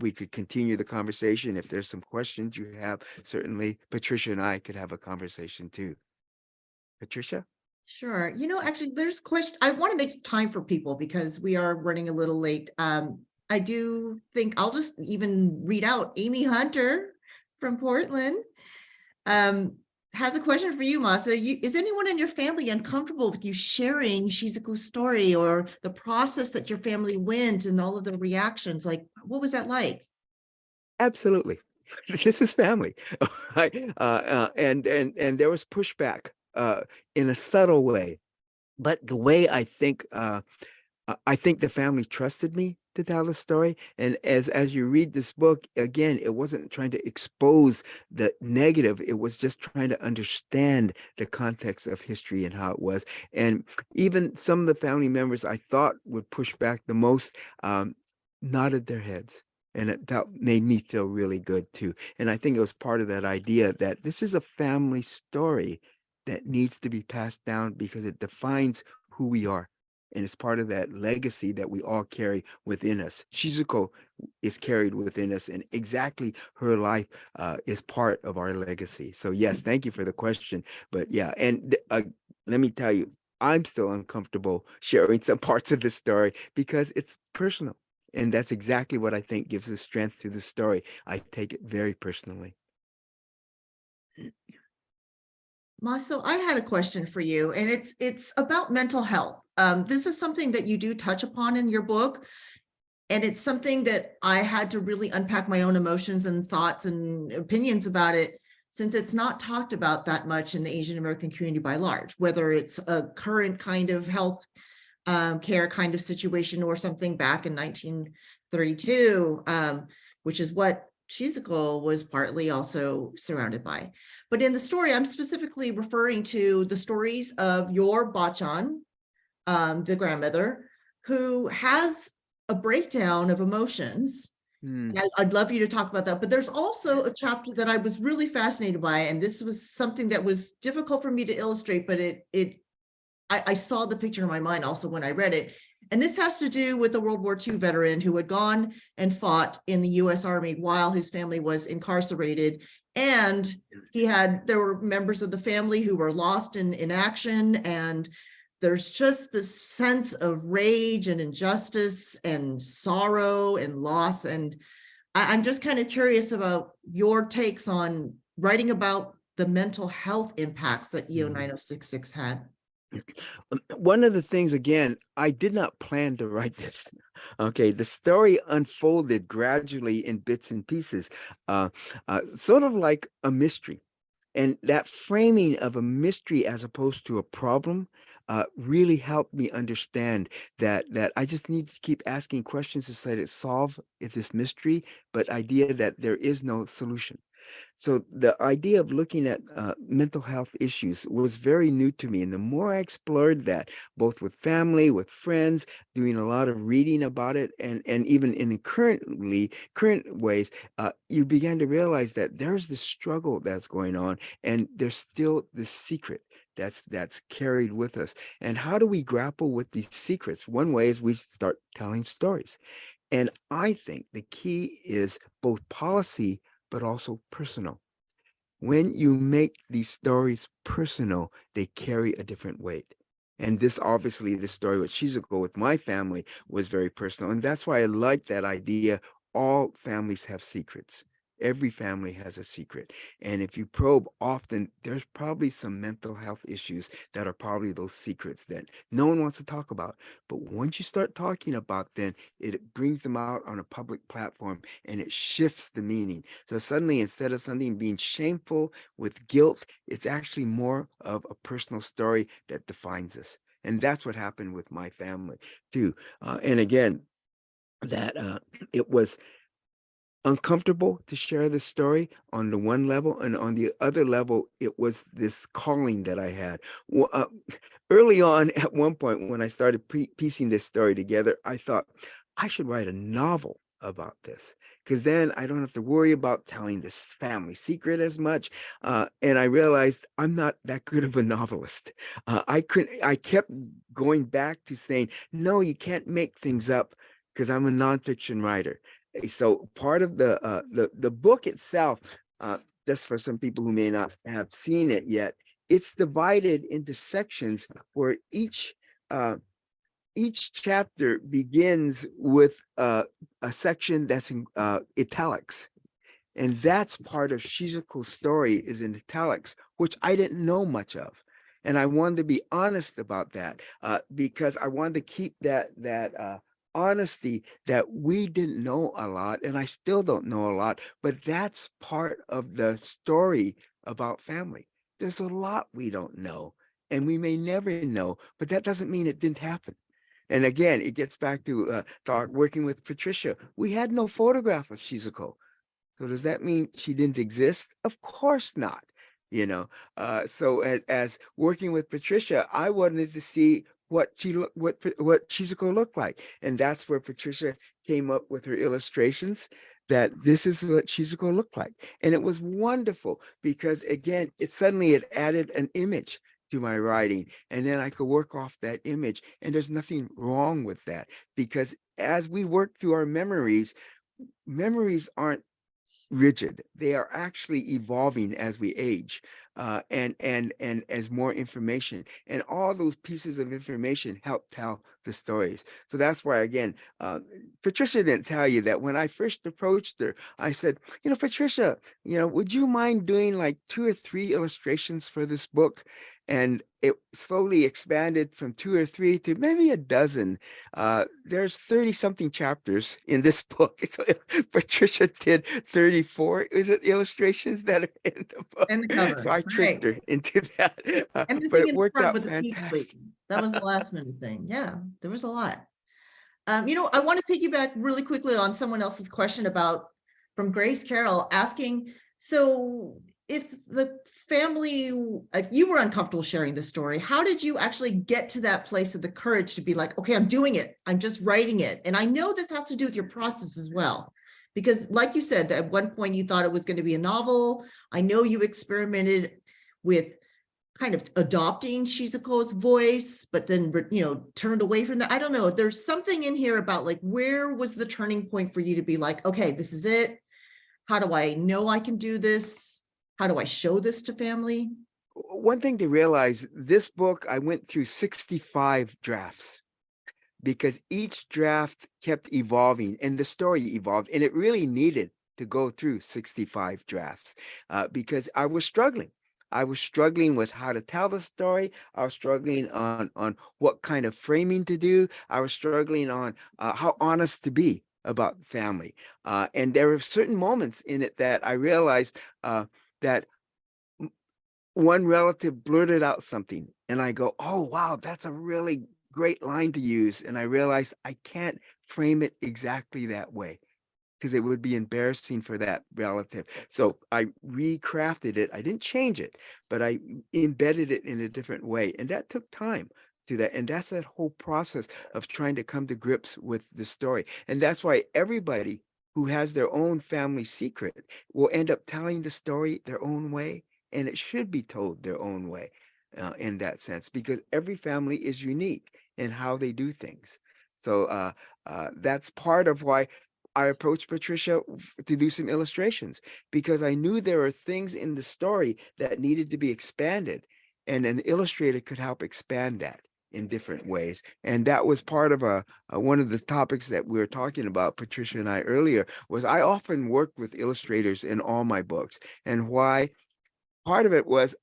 we could continue the conversation. If there's some questions you have, certainly Patricia and I could have a conversation too. Patricia? Sure. Actually, there's question. I want to make time for people because we are running a little late. I do think I'll just even read out Amy Hunter from Portland. Has a question for you, Masa. Is anyone in your family uncomfortable with you sharing Shizuku's story or the process that your family went and all of the reactions? Like, what was that like? Absolutely. This is family. And there was pushback in a subtle way. But the way I think the family trusted me to tell the story. And as you read this book, again, it wasn't trying to expose the negative. It was just trying to understand the context of history and how it was. And even some of the family members I thought would push back the most nodded their heads. And that made me feel really good too. And I think it was part of that idea that this is a family story that needs to be passed down because it defines who we are. And it's part of that legacy that we all carry within us. Shizuko is carried within us, and exactly her life is part of our legacy. So yes, thank you for the question. But yeah, and let me tell you, I'm still uncomfortable sharing some parts of the story because it's personal. And that's exactly what I think gives the strength to the story. I take it very personally. Maso, I had a question for you, and it's about mental health. This is something that you do touch upon in your book, and it's something that I had to really unpack my own emotions and thoughts and opinions about it, since it's not talked about that much in the Asian American community by large, whether it's a current kind of health care kind of situation or something back in 1932, which is what Shizuko was partly also surrounded by. But in the story, I'm specifically referring to the stories of your Bachan, the grandmother, who has a breakdown of emotions. And I'd love you to talk about that. But there's also a chapter that I was really fascinated by, and this was something that was difficult for me to illustrate, but I saw the picture in my mind also when I read it. And this has to do with the World War II veteran who had gone and fought in the US Army while his family was incarcerated. And there were members of the family who were lost in action. And there's just this sense of rage and injustice and sorrow and loss. And I'm just kind of curious about your takes on writing about the mental health impacts that EO 9066 had. One of the things, again, I did not plan to write this. Okay, the story unfolded gradually in bits and pieces, sort of like a mystery. And that framing of a mystery as opposed to a problem really helped me understand that I just need to keep asking questions to try to solve this mystery, but idea that there is no solution. So the idea of looking at mental health issues was very new to me. And the more I explored that, both with family, with friends, doing a lot of reading about it, and even in current ways, you began to realize that there's this struggle that's going on, and there's still this secret that's carried with us. And how do we grapple with these secrets? One way is we start telling stories. And I think the key is both policy but also personal. When you make these stories personal, they carry a different weight. And this story with Shizuko, with my family, was very personal. And that's why I like that idea. All families have secrets. Every family has a secret. And if you probe often, there's probably some mental health issues that are probably those secrets that no one wants to talk about. But once you start talking about them, it brings them out on a public platform and it shifts the meaning. So suddenly, instead of something being shameful with guilt, it's actually more of a personal story that defines us. And that's what happened with my family too. And again, that it was uncomfortable to share the story on the one level, and on the other level, it was this calling that I had. Well, early on, at one point, when I started piecing this story together, I thought I should write a novel about this, because then I don't have to worry about telling this family secret as much. And I realized I'm not that good of a novelist. I kept going back to saying, no, you can't make things up, because I'm a nonfiction writer. So part of the book itself, just for some people who may not have seen it yet, it's divided into sections where each chapter begins with a section that's in italics. And that's part of Shizuko's story, is in italics, which I didn't know much of. And I wanted to be honest about that, because I wanted to keep that honesty that we didn't know a lot, and I still don't know a lot, but that's part of the story about family. There's a lot we don't know, and we may never know, but that doesn't mean it didn't happen. And again, it gets back to working with Patricia. We had no photograph of Shizuko. So does that mean she didn't exist? Of course not. You know, so as working with Patricia, I wanted to see what what Shizuko looked like, and that's where Patricia came up with her illustrations. That this is what Shizuko looked like, and it was wonderful because again, it added an image to my writing, and then I could work off that image. And there's nothing wrong with that because as we work through our memories, memories aren't rigid. They are actually evolving as we age, and as more information, and all those pieces of information help tell the stories. So that's why, again, Patricia didn't tell you that when I first approached her, I said, Patricia, would you mind doing like 2 or 3 illustrations for this book? And it slowly expanded from 2 or 3 to maybe a dozen. There's 30 something chapters in this book. So Patricia did 34, is it illustrations that are in the book? And the cover, So I tricked her into that, and the but thing it in worked front out with the teeth fantastic. that was the last minute thing. Yeah, there was a lot. I want to piggyback really quickly on someone else's question about from Grace Carroll asking, so if you were uncomfortable sharing the story, how did you actually get to that place of the courage to be like, okay, I'm doing it, I'm just writing it? And I know this has to do with your process as well, because like you said, at one point you thought it was going to be a novel. I know you experimented with kind of adopting Shizuko's voice, but then, turned away from that. I don't know. There's something in here about like, where was the turning point for you to be like, okay, this is it. How do I know I can do this? How do I show this to family? One thing to realize, this book, I went through 65 drafts because each draft kept evolving and the story evolved, and it really needed to go through 65 drafts because I was struggling. I was struggling with how to tell the story. I was struggling on what kind of framing to do. I was struggling on how honest to be about family. And there were certain moments in it that I realized that one relative blurted out something, and I go, oh, wow, that's a really great line to use. And I realized I can't frame it exactly that way, because it would be embarrassing for that relative. So I recrafted it. I didn't change it, but I embedded it in a different way. And that took time to that. And that's that whole process of trying to come to grips with the story. And that's why everybody who has their own family secret will end up telling the story their own way. And it should be told their own way in that sense, because every family is unique in how they do things. So that's part of why I approached Patricia to do some illustrations, because I knew there were things in the story that needed to be expanded, and an illustrator could help expand that in different ways. And that was part of one of the topics that we were talking about, Patricia and I, earlier, was I often worked with illustrators in all my books. And why? Part of it was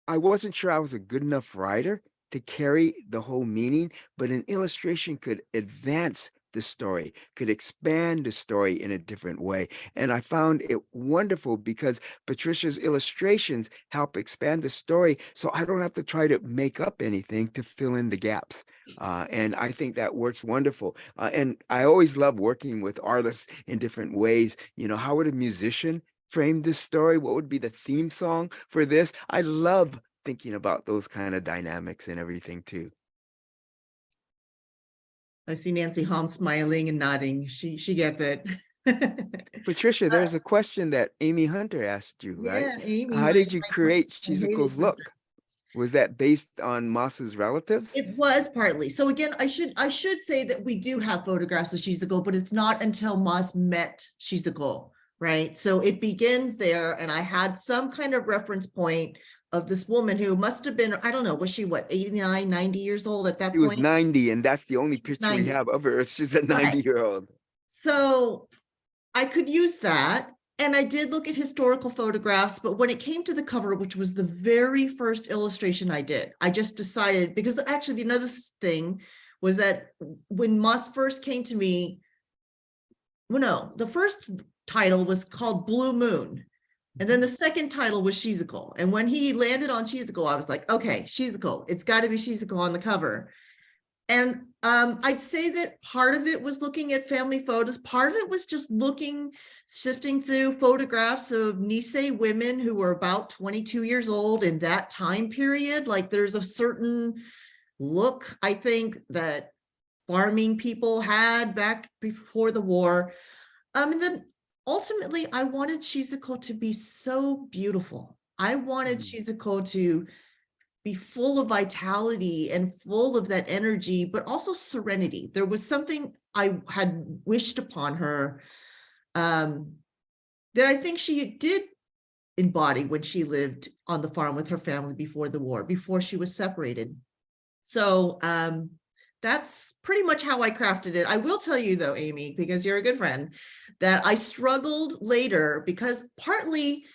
I wasn't sure I was a good enough writer to carry the whole meaning, but an illustration could advance the story, could expand the story in a different way. And I found it wonderful because Patricia's illustrations help expand the story, so I don't have to try to make up anything to fill in the gaps. And I think that works wonderful. And I always love working with artists in different ways. How would a musician frame this story? What would be the theme song for this? I love thinking about those kind of dynamics and everything too. I see Nancy Holm smiling and nodding. She gets it. Patricia, there's a question that Amy Hunter asked you, right? Yeah, Amy, How did you create I hated Shizuko's look? Was that based on Mas's relatives? It was partly. So again, I should say that we do have photographs of Shizuko, but it's not until Mas met Shizuko, right? So it begins there, and I had some kind of reference point of this woman who must have been, I don't know, was she what, 89, 90 years old at that She was point? 90, and that's the only picture we 90. have of her. She's a 90-year-old. So I could use that. And I did look at historical photographs, but when it came to the cover, which was the very first illustration I did, I just decided, because actually another thing was that when Mas first came to me, well, no, the first title was called Blue Moon. And then the second title was Shizuko. And when he landed on Shizuko, I was like, okay, Shizuko, it's got to be Shizuko on the cover. And I'd say that part of it was looking at family photos. Part of it was just sifting through photographs of Nisei women who were about 22 years old in that time period. Like there's a certain look, I think, that farming people had back before the war. And then ultimately, I wanted Shizuko to be so beautiful. I wanted Shizuko to be full of vitality and full of that energy, but also serenity. There was something I had wished upon her that I think she did embody when she lived on the farm with her family before the war, before she was separated. So that's pretty much how I crafted it. I will tell you though, Amy, because you're a good friend, that I struggled later because partly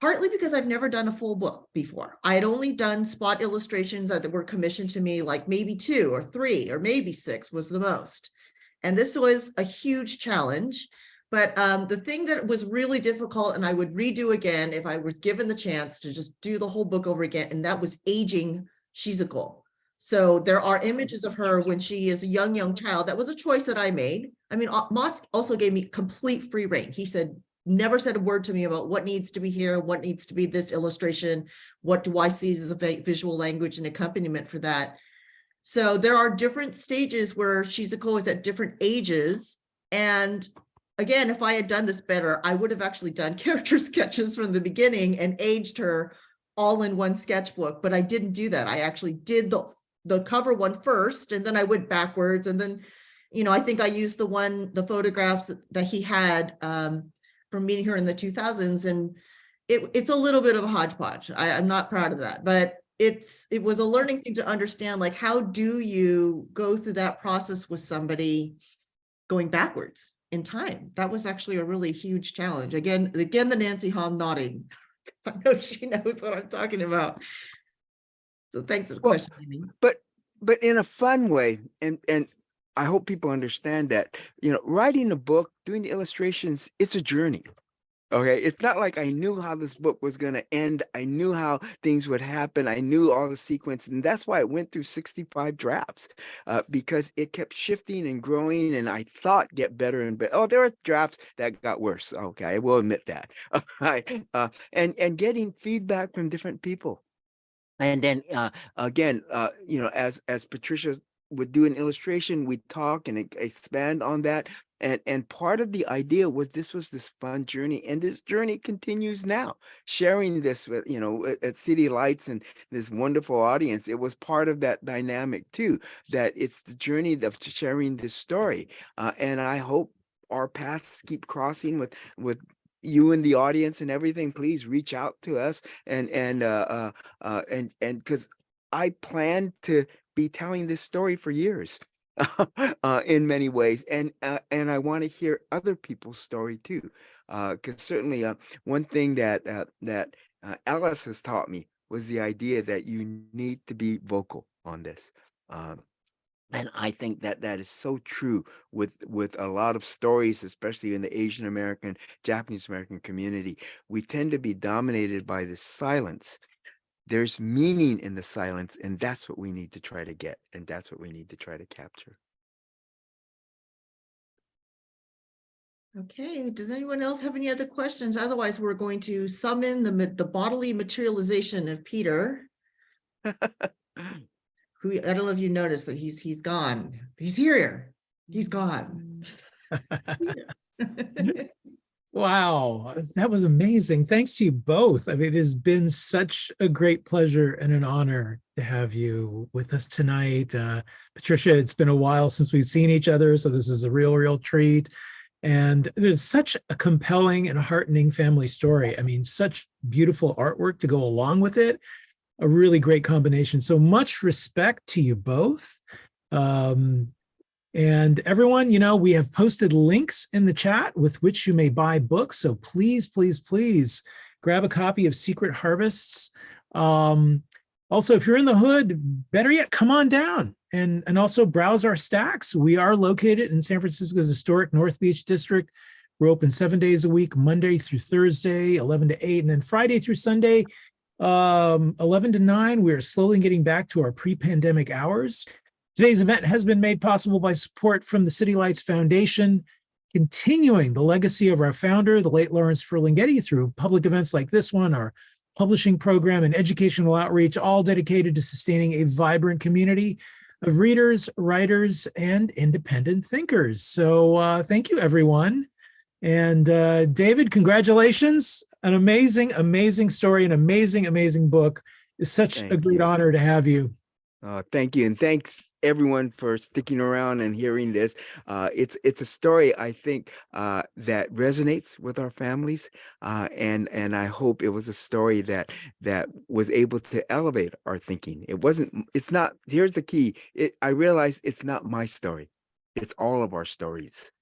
because I've never done a full book before. I had only done spot illustrations that were commissioned to me, like maybe 2 or 3 or maybe 6 was the most. And this was a huge challenge. But the thing that was really difficult, and I would redo again if I was given the chance to just do the whole book over again, and that was aging Shizuko. So there are images of her when she is a young child. That was a choice that I made. I mean, Moss also gave me complete free rein. He never said a word to me about what needs to be here, what needs to be this illustration, what do I see as a visual language and accompaniment for that. So there are different stages where Shizuko is at different ages. And again, if I had done this better, I would have actually done character sketches from the beginning and aged her all in one sketchbook, but I didn't do that. I actually did the cover one first, and then I went backwards. And then, I think I used the photographs that he had from meeting her in the 2000s, and it's a little bit of a hodgepodge. I'm not proud of that, but it was a learning thing to understand, like, how do you go through that process with somebody going backwards in time? That was actually a really huge challenge. Again, the Nancy Hom nodding. I know she knows what I'm talking about. So thanks for the question, Amy. But in a fun way, and I hope people understand that, writing a book, doing the illustrations, it's a journey. Okay, it's not like I knew how this book was going to end. I knew how things would happen. I knew all the sequence, and that's why it went through 65 drafts, because it kept shifting and growing, and I thought get better and better. Oh, there were drafts that got worse. Okay, I will admit that. And getting feedback from different people. And then again, as Patricia would do an illustration, we talk and expand on that. And part of the idea was this fun journey, and this journey continues now. Sharing this with, at City Lights and this wonderful audience, it was part of that dynamic too, that it's the journey of sharing this story. And I hope our paths keep crossing with you and the audience and everything. Please reach out to us, and because I plan to be telling this story for years. In many ways, and I want to hear other people's story too, because certainly one thing that Alice has taught me was the idea that you need to be vocal on this, and I think that is so true with a lot of stories, especially in the Asian American, Japanese American community. We tend to be dominated by this silence. There's meaning in the silence, and that's what we need to try to get, and that's what we need to try to capture. Okay, does anyone else have any other questions? Otherwise, we're going to summon the bodily materialization of Peter, who, I don't know if you noticed that he's gone. He's here. He's gone. Wow, that was amazing. Thanks to you both. I mean, it has been such a great pleasure and an honor to have you with us tonight. Patricia, it's been a while since we've seen each other, so this is a real treat. And there's such a compelling and heartening family story. I mean, such beautiful artwork to go along with it. A really great combination. So much respect to you both. And everyone, we have posted links in the chat with which you may buy books. So please grab a copy of Secret Harvests. Also, if you're in the hood, better yet, come on down and also browse our stacks. We are located in San Francisco's historic North Beach district, We're open 7 days a week, Monday through Thursday, 11 to 8, and then Friday through Sunday, 11 to 9. We're slowly getting back to our pre-pandemic hours. Today's event has been made possible by support from the City Lights Foundation, continuing the legacy of our founder, the late Lawrence Ferlinghetti, through public events like this one, our publishing program, and educational outreach, all dedicated to sustaining a vibrant community of readers, writers, and independent thinkers. So thank you, everyone. And David, congratulations. An amazing, amazing story, an amazing, amazing book. It's such a great honor to have you. Thank you. And thanks everyone for sticking around and hearing this. It's a story, I think, that resonates with our families. And I hope it was a story that was able to elevate our thinking. It's not, here's the key. I realized it's not my story. It's all of our stories.